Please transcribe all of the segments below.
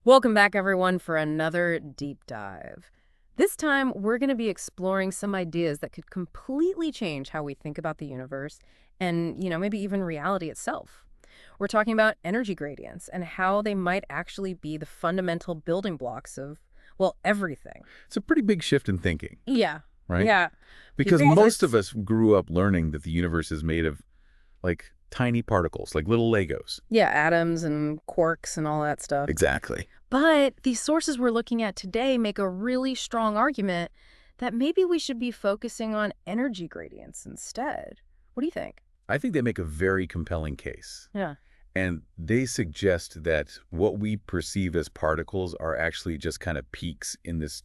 Welcome back, everyone, for another deep dive. This time, we're going to be exploring some ideas that could completely change how we think about the universe and, maybe even reality itself. We're talking about energy gradients and how they might actually be the fundamental building blocks of, well, everything. It's a pretty big shift in thinking, Yeah. right? Yeah. Because most of us grew up learning that the universe is made of like tiny particles, like little Legos. Yeah, atoms and quarks and all that stuff. Exactly. But these sources we're looking at today make a really strong argument that maybe we should be focusing on energy gradients instead. What do you think? I think they make a very compelling case. Yeah. And they suggest that what we perceive as particles are actually just kind of peaks in this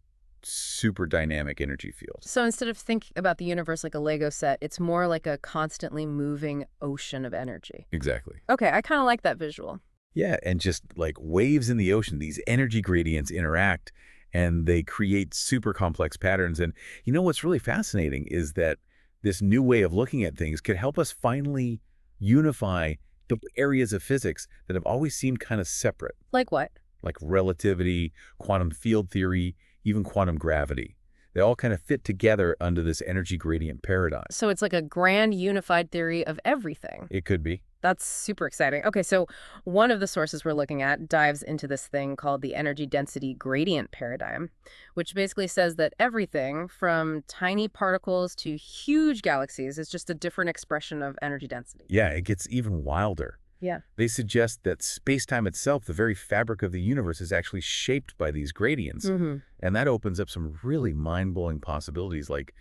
super dynamic energy field. So instead of thinking about the universe like a Lego set, it's more like a constantly moving ocean of energy. Exactly. Okay, I kind of like that visual. Yeah, and just like waves in the ocean, these energy gradients interact and they create super complex patterns. And you know what's really fascinating is that this new way of looking at things could help us finally unify the areas of physics that have always seemed kind of separate, Like what? like relativity, quantum field theory, even quantum gravity. They all kind of fit together under this energy gradient paradigm. So it's like a grand unified theory of everything. It could be. That's super exciting. Okay, so one of the sources we're looking at dives into this thing called the energy density gradient paradigm, which basically says that everything from tiny particles to huge galaxies is just a different expression of energy density. Yeah, it gets even wilder. Yeah. They suggest that space-time itself, the very fabric of the universe, is actually shaped by these gradients. Mm-hmm. And that opens up some really mind-blowing possibilities, like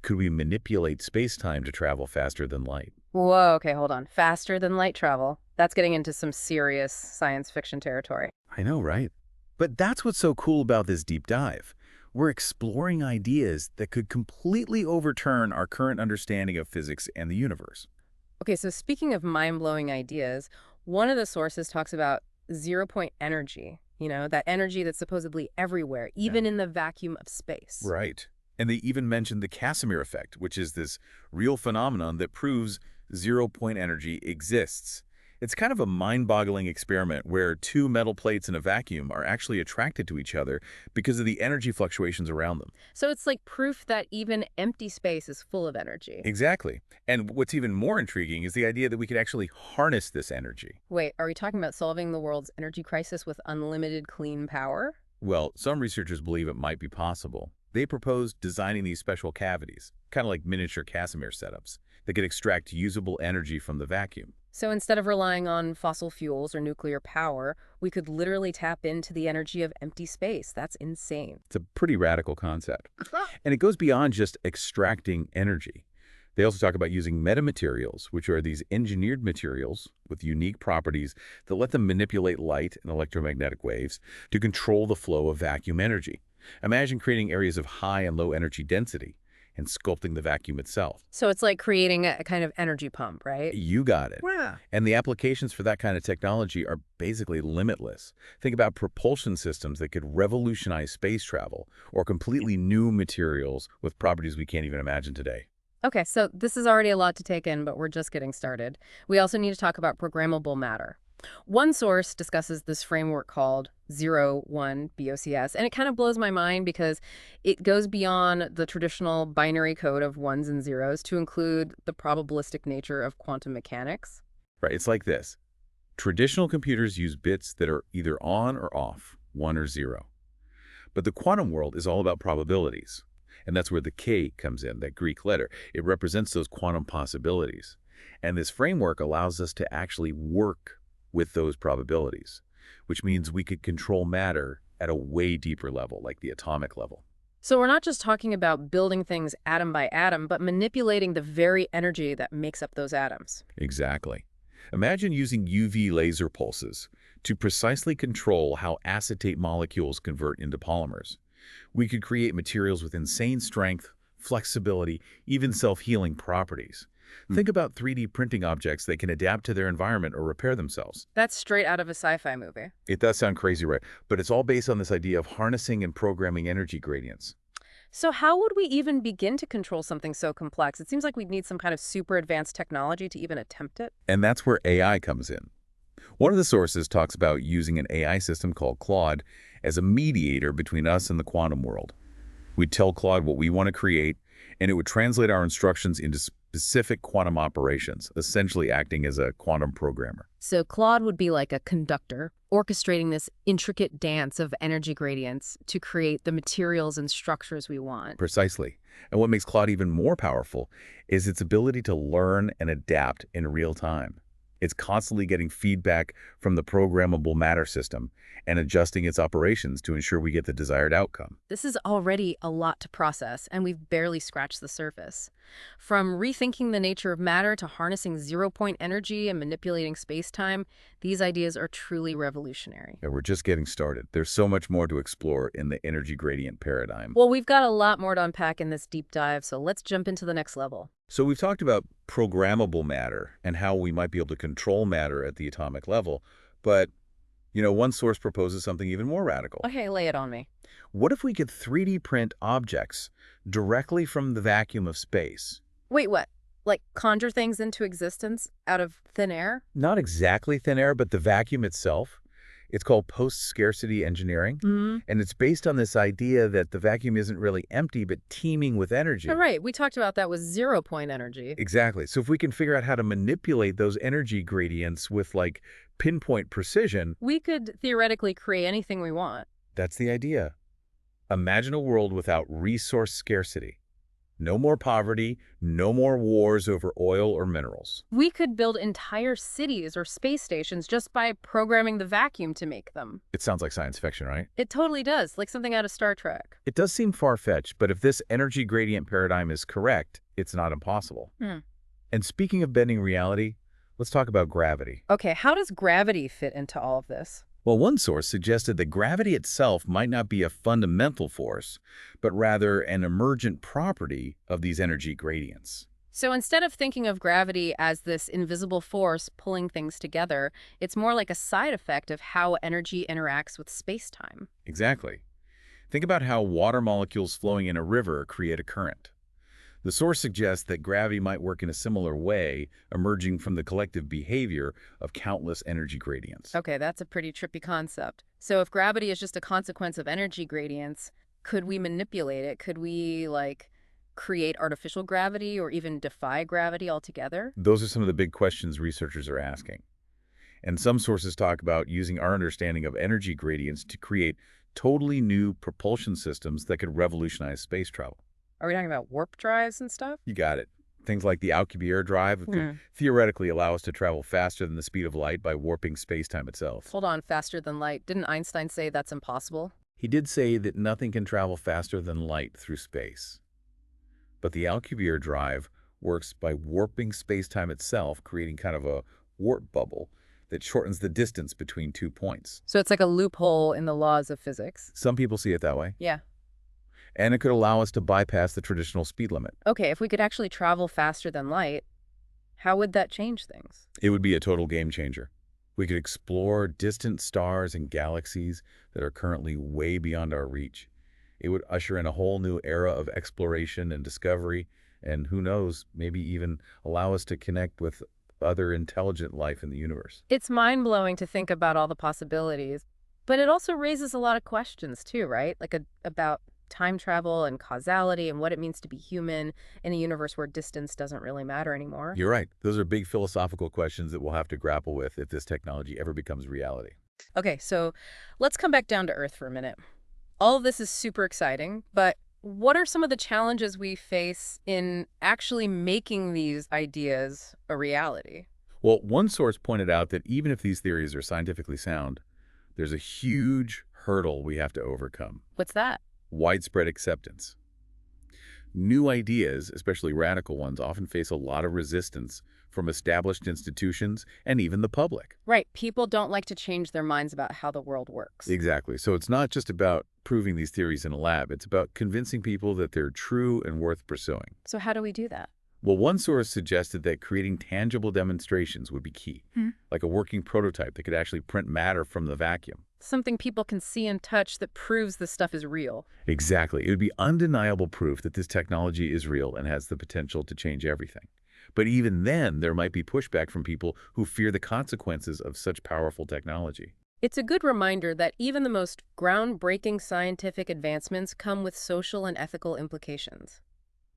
could we manipulate space-time to travel faster than light? Whoa, okay, hold on. Faster than light travel. That's getting into some serious science fiction territory. I know, right? But that's what's so cool about this deep dive. We're exploring ideas that could completely overturn our current understanding of physics and the universe. Okay, so speaking of mind-blowing ideas, one of the sources talks about zero-point energy, that energy that's supposedly everywhere, Yeah. even in the vacuum of space. Right. And they even mentioned the Casimir effect, which is this real phenomenon that proves zero-point energy exists. It's kind of a mind-boggling experiment where two metal plates in a vacuum are actually attracted to each other because of the energy fluctuations around them. So it's like proof that even empty space is full of energy. Exactly. And what's even more intriguing is the idea that we could actually harness this energy. Wait, are we talking about solving the world's energy crisis with unlimited clean power? Well, some researchers believe it might be possible. They proposed designing these special cavities, kind of like miniature Casimir setups, that could extract usable energy from the vacuum. So instead of relying on fossil fuels or nuclear power, we could literally tap into the energy of empty space. That's insane. It's a pretty radical concept. And it goes beyond just extracting energy. They also talk about using metamaterials, which are these engineered materials with unique properties that let them manipulate light and electromagnetic waves to control the flow of vacuum energy. Imagine creating areas of high and low energy density and sculpting the vacuum itself. So it's like creating a kind of energy pump, right? You got it. Yeah. And the applications for that kind of technology are basically limitless. Think about propulsion systems that could revolutionize space travel or completely new materials with properties we can't even imagine today. Okay, so this is already a lot to take in, but we're just getting started. We also need to talk about programmable matter. One source discusses this framework called 0-1 BOCS, and it kind of blows my mind because it goes beyond the traditional binary code of ones and zeros to include the probabilistic nature of quantum mechanics. Right? It's like this. Traditional computers use bits that are either on or off, 1 or 0. But the quantum world is all about probabilities. And that's where the K comes in, that Greek letter. It represents those quantum possibilities. And this framework allows us to actually work with those probabilities, which means we could control matter at a way deeper level, like the atomic level. So we're not just talking about building things atom by atom, but manipulating the very energy that makes up those atoms. Exactly. Imagine using UV laser pulses to precisely control how acetate molecules convert into polymers. We could create materials with insane strength, flexibility, even self-healing properties. Think about 3D printing objects that can adapt to their environment or repair themselves. That's straight out of a sci-fi movie. It does sound crazy, right? But it's all based on this idea of harnessing and programming energy gradients. So how would we even begin to control something so complex? It seems like we'd need some kind of super advanced technology to even attempt it. And that's where AI comes in. One of the sources talks about using an AI system called Claude as a mediator between us and the quantum world. We'd tell Claude what we want to create, and it would translate our instructions into specific quantum operations, essentially acting as a quantum programmer. So Claude would be like a conductor, orchestrating this intricate dance of energy gradients to create the materials and structures we want. Precisely. And what makes Claude even more powerful is its ability to learn and adapt in real time. It's constantly getting feedback from the programmable matter system and adjusting its operations to ensure we get the desired outcome. This is already a lot to process, and we've barely scratched the surface. From rethinking the nature of matter to harnessing zero-point energy and manipulating space-time, these ideas are truly revolutionary. And we're just getting started. There's so much more to explore in the energy gradient paradigm. Well, we've got a lot more to unpack in this deep dive, so let's jump into the next level. So we've talked about programmable matter and how we might be able to control matter at the atomic level, but one source proposes something even more radical. Okay, lay it on me. What if we could 3D print objects directly from the vacuum of space? Wait, what? Like conjure things into existence out of thin air? Not exactly thin air, but the vacuum itself. It's called post-scarcity engineering, and it's based on this idea that the vacuum isn't really empty, but teeming with energy. Oh, right, we talked about that with zero-point energy. Exactly. So if we can figure out how to manipulate those energy gradients with, like, pinpoint precision, we could theoretically create anything we want. that's the idea. Imagine a world without resource scarcity. No more poverty, no more wars over oil or minerals. We could build entire cities or space stations just by programming the vacuum to make them. It sounds like science fiction, right? It totally does, like something out of Star Trek. It does seem far-fetched, but if this energy gradient paradigm is correct, it's not impossible. And speaking of bending reality, let's talk about gravity. Okay, how does gravity fit into all of this? Well, one source suggested that gravity itself might not be a fundamental force, but rather an emergent property of these energy gradients. So instead of thinking of gravity as this invisible force pulling things together, it's more like a side effect of how energy interacts with space-time. Exactly. Think about how water molecules flowing in a river create a current. The source suggests that gravity might work in a similar way, emerging from the collective behavior of countless energy gradients. Okay, that's a pretty trippy concept. So if gravity is just a consequence of energy gradients, could we manipulate it? Could we, like, create artificial gravity or even defy gravity altogether? Those are some of the big questions researchers are asking. And some sources talk about using our understanding of energy gradients to create totally new propulsion systems that could revolutionize space travel. Are we talking about warp drives and stuff? You got it. Things like the Alcubierre drive could theoretically allow us to travel faster than the speed of light by warping space-time itself. Hold on, faster than light. Didn't Einstein say that's impossible? He did say that nothing can travel faster than light through space. But the Alcubierre drive works by warping space-time itself, creating kind of a warp bubble that shortens the distance between 2 points. So it's like a loophole in the laws of physics. Some people see it that way. Yeah. And it could allow us to bypass the traditional speed limit. Okay, if we could actually travel faster than light, how would that change things? It would be a total game changer. We could explore distant stars and galaxies that are currently way beyond our reach. It would usher in a whole new era of exploration and discovery, and who knows, maybe even allow us to connect with other intelligent life in the universe. It's mind-blowing to think about all the possibilities, but it also raises a lot of questions too, right? Like about time travel and causality and what it means to be human in a universe where distance doesn't really matter anymore. You're right. Those are big philosophical questions that we'll have to grapple with if this technology ever becomes reality. Okay, so let's come back down to Earth for a minute. All of this is super exciting, but what are some of the challenges we face in actually making these ideas a reality? Well, one source pointed out that even if these theories are scientifically sound, there's a huge hurdle we have to overcome. What's that? Widespread acceptance. New ideas, especially radical ones, often face a lot of resistance from established institutions and even the public. Right, people don't like to change their minds about how the world works. Exactly. So it's not just about proving these theories in a lab. It's about convincing people that they're true and worth pursuing. So how do we do that? Well, one source suggested that creating tangible demonstrations would be key, like a working prototype that could actually print matter from the vacuum. Something people can see and touch that proves this stuff is real. Exactly. It would be undeniable proof that this technology is real and has the potential to change everything. But even then, there might be pushback from people who fear the consequences of such powerful technology. It's a good reminder that even the most groundbreaking scientific advancements come with social and ethical implications.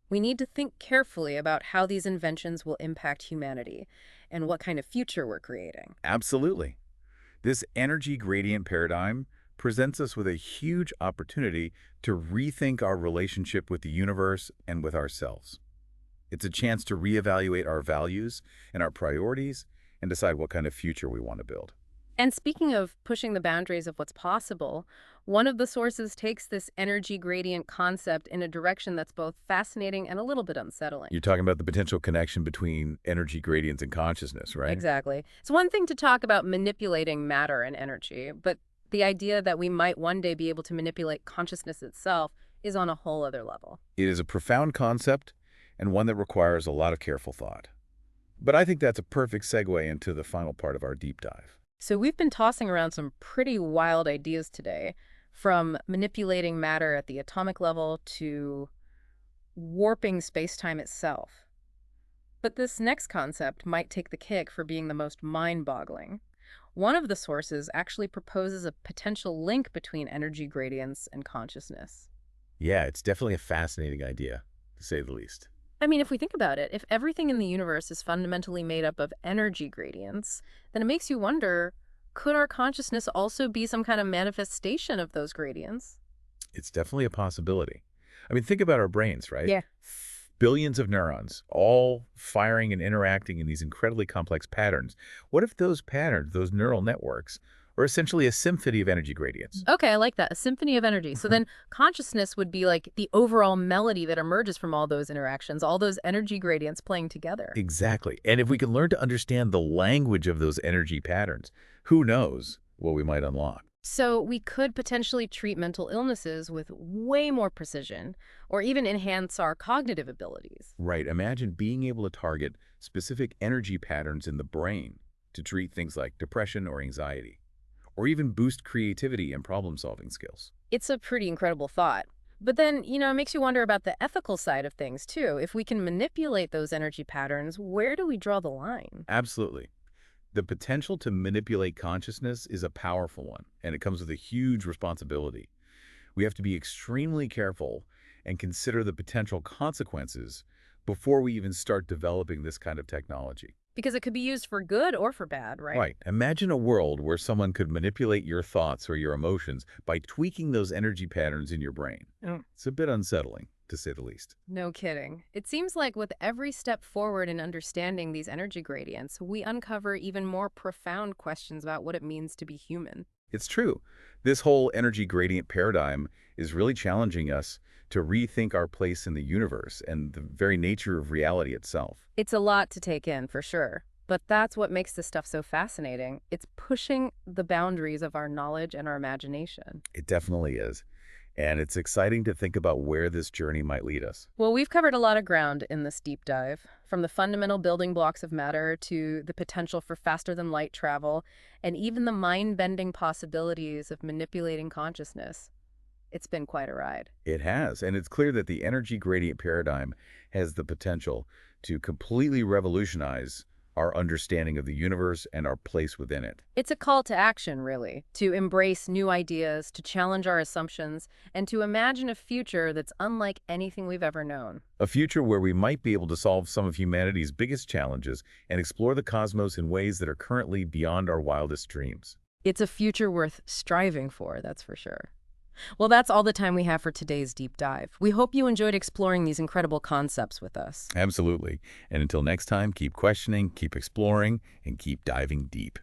We need to think carefully about how these inventions will impact humanity and what kind of future we're creating. Absolutely. This energy gradient paradigm presents us with a huge opportunity to rethink our relationship with the universe and with ourselves. It's a chance to reevaluate our values and our priorities and decide what kind of future we want to build. And speaking of pushing the boundaries of what's possible, one of the sources takes this energy gradient concept in a direction that's both fascinating and a little bit unsettling. You're talking about the potential connection between energy gradients and consciousness, right? Exactly. It's one thing to talk about manipulating matter and energy, but the idea that we might one day be able to manipulate consciousness itself is on a whole other level. It is a profound concept and one that requires a lot of careful thought. But I think that's a perfect segue into the final part of our deep dive. So we've been tossing around some pretty wild ideas today, from manipulating matter at the atomic level to warping space-time itself. But this next concept might take the cake for being the most mind-boggling. One of the sources actually proposes a potential link between energy gradients and consciousness. Yeah, it's definitely a fascinating idea, to say the least. I mean, if we think about it, if everything in the universe is fundamentally made up of energy gradients, then it makes you wonder, could our consciousness also be some kind of manifestation of those gradients? It's definitely a possibility. I mean, think about our brains, right? Yeah. Billions of neurons, all firing and interacting in these incredibly complex patterns. What if those patterns, those neural networks, are essentially a symphony of energy gradients? Okay, I like that. A symphony of energy. So then consciousness would be like the overall melody that emerges from all those interactions, all those energy gradients playing together. Exactly. And if we can learn to understand the language of those energy patterns, who knows what we might unlock? So we could potentially treat mental illnesses with way more precision or even enhance our cognitive abilities. Right. Imagine being able to target specific energy patterns in the brain to treat things like depression or anxiety, or even boost creativity and problem-solving skills. It's a pretty incredible thought. But then, it makes you wonder about the ethical side of things, too. If we can manipulate those energy patterns, where do we draw the line? Absolutely. The potential to manipulate consciousness is a powerful one, and it comes with a huge responsibility. We have to be extremely careful and consider the potential consequences before we even start developing this kind of technology. Because it could be used for good or for bad, right? Right. Imagine a world where someone could manipulate your thoughts or your emotions by tweaking those energy patterns in your brain. Oh. It's a bit unsettling, to say the least. No kidding. It seems like with every step forward in understanding these energy gradients, we uncover even more profound questions about what it means to be human. It's true. This whole energy gradient paradigm is really challenging us to rethink our place in the universe and the very nature of reality itself. It's a lot to take in, for sure. But that's what makes this stuff so fascinating. It's pushing the boundaries of our knowledge and our imagination. It definitely is. And it's exciting to think about where this journey might lead us. Well, we've covered a lot of ground in this deep dive, from the fundamental building blocks of matter to the potential for faster-than-light travel, and even the mind-bending possibilities of manipulating consciousness. It's been quite a ride. It has, and it's clear that the energy gradient paradigm has the potential to completely revolutionize our understanding of the universe and our place within it. It's a call to action, really, to embrace new ideas, to challenge our assumptions, and to imagine a future that's unlike anything we've ever known. A future where we might be able to solve some of humanity's biggest challenges and explore the cosmos in ways that are currently beyond our wildest dreams. It's a future worth striving for, that's for sure. Well, that's all the time we have for today's deep dive. We hope you enjoyed exploring these incredible concepts with us. Absolutely. And until next time, keep questioning, keep exploring, and keep diving deep.